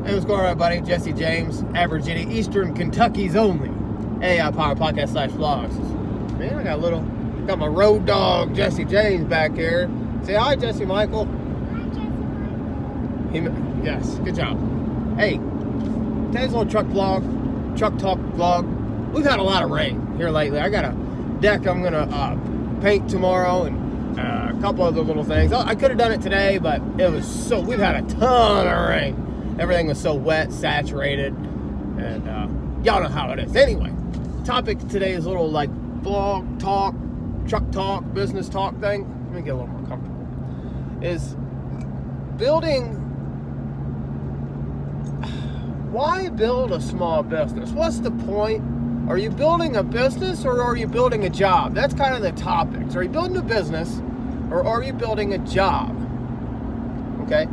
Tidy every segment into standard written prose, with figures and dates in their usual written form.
Hey, what's going on, everybody? Jesse James, Average Jenny, Eastern Kentucky's only AI Power Podcast /vlogs. Man, I got my road dog, Jesse James, back here. Say hi, Jesse Michael. Hi, Jesse Michael. Yes, good job. Hey, today's little truck talk vlog. We've had a lot of rain here lately. I got a deck I'm going to paint tomorrow and a couple other little things. I could have done it today, but we've had a ton of rain. Everything was so wet, saturated, and y'all know how it is. Anyway, topic today is a little like vlog talk, truck talk, business talk thing. Let me get a little more comfortable. Is building. Why build a small business? What's the point? Are you building a business or are you building a job? That's kind of the topics. Are you building a business or are you building a job? Okay.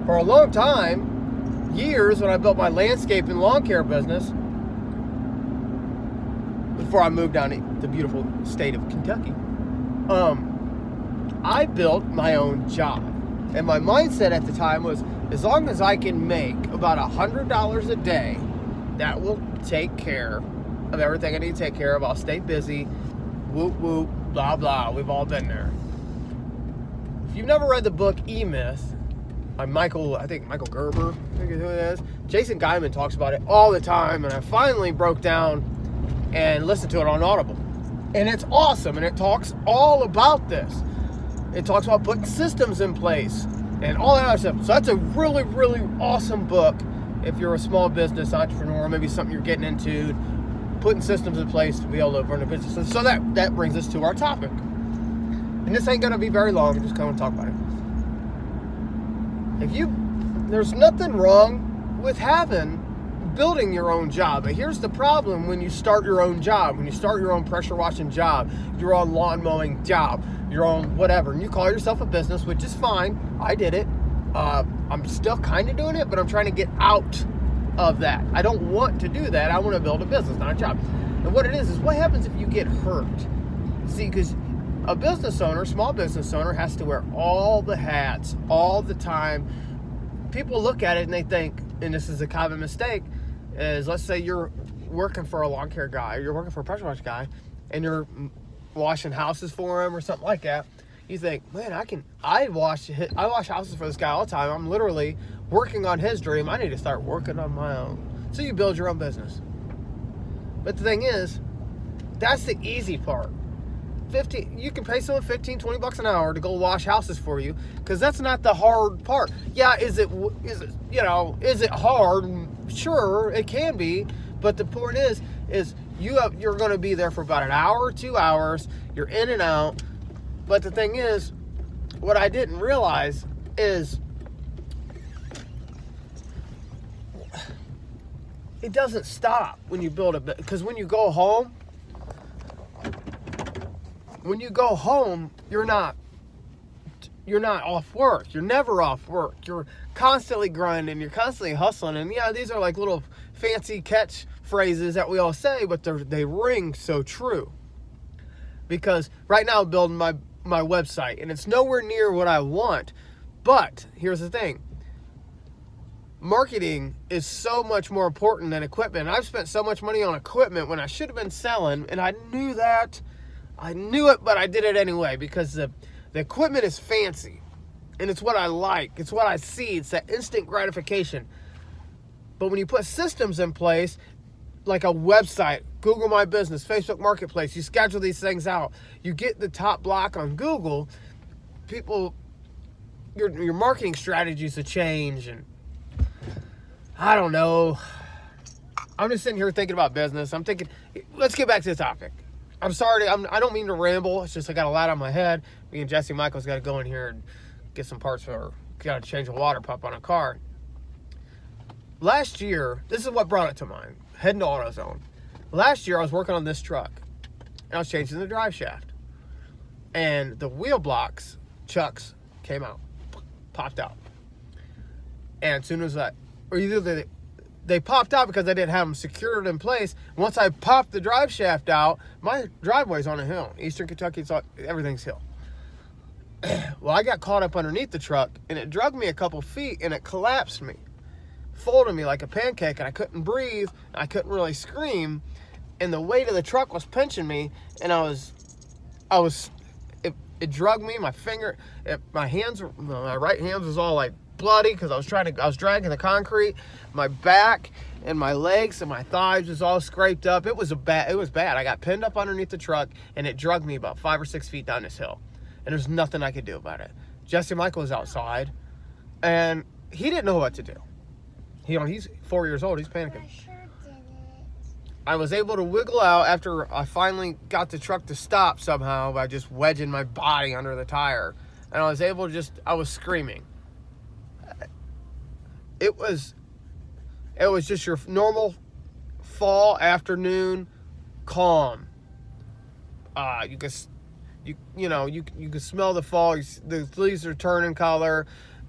For a long time, years, when I built my landscape and lawn care business, before I moved down to the beautiful state of Kentucky, I built my own job. And my mindset at the time was, as long as I can make about $100 a day, that will take care of everything I need to take care of. I'll stay busy, whoop, whoop, blah, blah. We've all been there. If you've never read the book E-Myth, by Michael Gerber, I think is who it is. Jason Guyman talks about it all the time, and I finally broke down and listened to it on Audible. And it's awesome, and it talks all about this. It talks about putting systems in place and all that other stuff. So that's a really, really awesome book if you're a small business entrepreneur, maybe something you're getting into, putting systems in place to be able to run a business. So that brings us to our topic. And this ain't going to be very long. I'm just going to talk about it. There's nothing wrong with building your own job. But here's the problem when you start your own job, when you start your own pressure washing job, your own lawn mowing job, your own whatever, and you call yourself a business, which is fine. I did it. I'm still kind of doing it, but I'm trying to get out of that. I don't want to do that. I want to build a business, not a job. And what it is what happens if you get hurt? See, because a business owner, small business owner, has to wear all the hats all the time. People look at it and they think, and this is a common mistake, is let's say you're working for a lawn care guy, or you're working for a pressure wash guy, and you're washing houses for him or something like that. You think, man, I wash houses for this guy all the time. I'm literally working on his dream. I need to start working on my own. So you build your own business. But the thing is, that's the easy part. You can pay someone $15-20 an hour to go wash houses for you, because that's not the hard part. Yeah, is it hard? Sure, it can be, but the point is you're going to be there for about an hour or 2 hours. You're in and out. But the thing is, what I didn't realize is it doesn't stop when you build it, because when you go home, you're not off work. You're never off work. You're constantly grinding. You're constantly hustling. And yeah, these are like little fancy catch phrases that we all say, but they ring so true. Because right now I'm building my website, and it's nowhere near what I want. But here's the thing. Marketing is so much more important than equipment. And I've spent so much money on equipment when I should have been selling, and I knew that. I knew it, but I did it anyway, because the equipment is fancy, and it's what I like. It's what I see. It's that instant gratification. But when you put systems in place, like a website, Google My Business, Facebook Marketplace, you schedule these things out. You get the top block on Google. Your marketing strategies to change, and I don't know. I'm just sitting here thinking about business. I'm thinking, let's get back to the topic. I'm sorry, I don't mean to ramble. It's just I got a lot on my head. Me and Jesse Michael's got to go in here and get some parts got to change a water pump on a car. Last year, this is what brought it to mind. Heading to AutoZone. Last year, I was working on this truck, and I was changing the drive shaft. And the wheel chucks came out, popped out. And as soon as they popped out because I didn't have them secured in place. Once I popped the drive shaft out, my driveway's on a hill. Eastern Kentucky, everything's hill. Well, I got caught up underneath the truck, and it dragged me a couple feet, and it collapsed me. folding me like a pancake, and I couldn't breathe. I couldn't really scream, and the weight of the truck was pinching me, and it drugged me. My finger, my right hands was all like bloody because I was dragging the concrete. My back and my legs and my thighs was all scraped up. It was bad. I got pinned up underneath the truck, and it drugged me about 5 or 6 feet down this hill, and there's nothing I could do about it. Jesse Michael was outside, and he didn't know what to do. He's 4 years old. He's panicking. Pressure did it. I was able to wiggle out after I finally got the truck to stop somehow by just wedging my body under the tire. And I was able to I was screaming. It was just your normal fall afternoon calm. You could smell the fall. The leaves are turning color.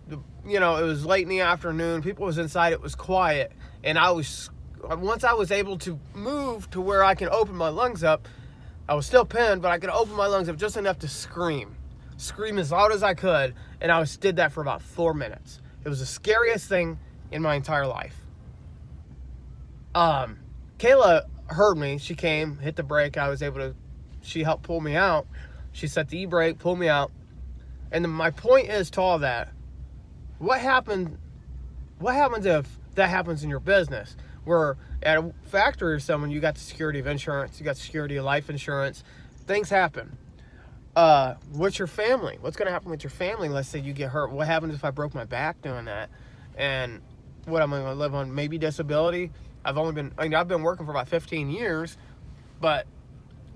It was late in the afternoon. People was inside. It was quiet. And once I was able to move to where I can open my lungs up, I was still pinned, but I could open my lungs up just enough to scream as loud as I could. And I did that for about 4 minutes. It was the scariest thing in my entire life. Kayla heard me. She came, hit the brake. She helped pull me out. She set the e-brake, pulled me out. And my point is to all that, what happens if that happens in your business? Where at a factory or someone, you got the security of insurance, you got the security of life insurance, things happen. What's your family? What's going to happen with your family? Let's say you get hurt. What happens if I broke my back doing that? And what am I going to live on? Maybe disability. I've been working for about 15 years, but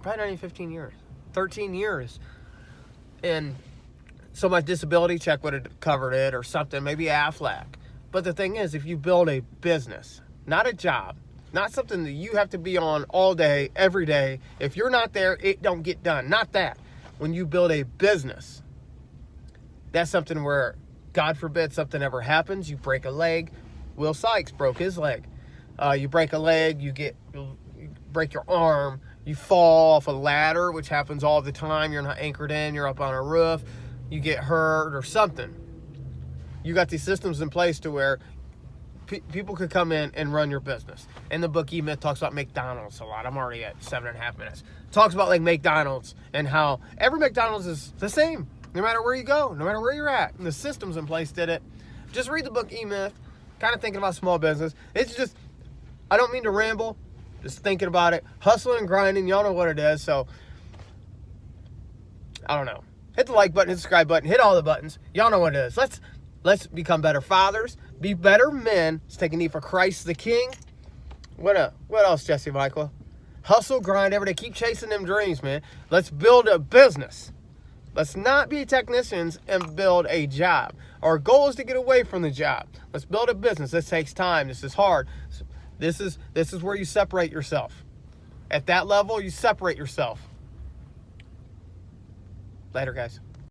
probably not even 15 years, 13 years. And so my disability check would have covered it or something, maybe Aflac. But the thing is, if you build a business, not a job, not something that you have to be on all day, every day, if you're not there, it don't get done. Not that. When you build a business, that's something where, God forbid, something ever happens, you break a leg. Will Sykes broke his leg. You break a leg, you break your arm, you fall off a ladder, which happens all the time. You're not anchored in, you're up on a roof, you get hurt or something. You got these systems in place to where people could come in and run your business. And the book E-Myth talks about McDonald's a lot. I'm already at 7.5 minutes. Talks about like McDonald's and how every McDonald's is the same, no matter where you go, no matter where you're at. And the systems in place did it. Just read the book E-Myth. Kind of thinking about small business. It's just, I don't mean to ramble. Just thinking about it. Hustling and grinding. Y'all know what it is. So, I don't know. Hit the like button, hit the subscribe button, hit all the buttons. Y'all know what it is. Let's become better fathers. Be better men. Let's take a knee for Christ the King. What else, Jesse Michael? Hustle, grind every day. Keep chasing them dreams, man. Let's build a business. Let's not be technicians and build a job. Our goal is to get away from the job. Let's build a business. This takes time. This is hard. This is where you separate yourself. At that level, you separate yourself. Later, guys.